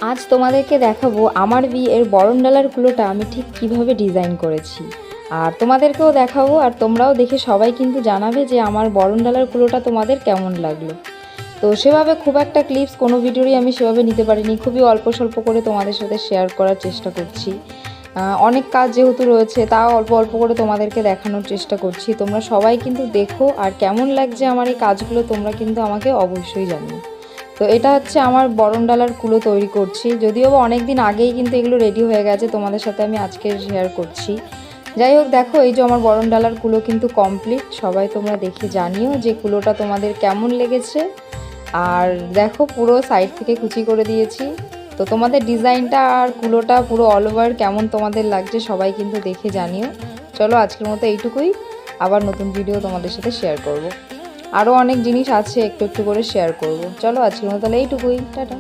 আজ তোমাদেরকে দেখাবো আমার বিয়ের বরণডালার কুলোটা আমি ঠিক কিভাবে ডিজাইন করেছি। আর তোমাদেরকেও দেখাবো, আর তোমরাও দেখে সবাই কিন্তু জানাবে যে আমার বরণডালার কুলোটা তোমাদের কেমন লাগলো। তো সেভাবে খুব একটা ক্লিপস কোনো ভিডিওরই আমি সেভাবে নিতে পারিনি, খুবই অল্প স্বল্প করে তোমাদের সাথে শেয়ার করার চেষ্টা করছি। অনেক কাজ যেহেতু রয়েছে তাও অল্প অল্প করে তোমাদেরকে দেখানোর চেষ্টা করছি। তোমরা সবাই কিন্তু দেখো, আর কেমন লাগছে আমার এই কাজগুলো তোমরা কিন্তু আমাকে অবশ্যই জানিও। তো এটা হচ্ছে আমার বরণডালার কুলো তৈরি করছি, যদিও বা অনেক দিন আগেই কিন্তু এগুলো রেডি হয়ে গেছে, তোমাদের সাথে আমি আজকে শেয়ার করছি। যাই হোক, দেখো এই যে আমার বরণডালার কুলো কিন্তু কমপ্লিট। সবাই তোমরা দেখে জানিও যে কুলোটা তোমাদের কেমন লেগেছে। আর দেখো পুরো সাইড থেকে কুচি করে দিয়েছি। তো তোমাদের ডিজাইনটা আর কুলোটা পুরো অল ওভার কেমন তোমাদের লাগছে সবাই কিন্তু দেখে জানিও। চলো আজকের মতো এইটুকুই, আবার নতুন ভিডিও তোমাদের সাথে শেয়ার করব। আরও অনেক জিনিস আছে, একটু একটু করে শেয়ার করব। চলো আজকের মতো তাহলে এইটুকুই, টাটা।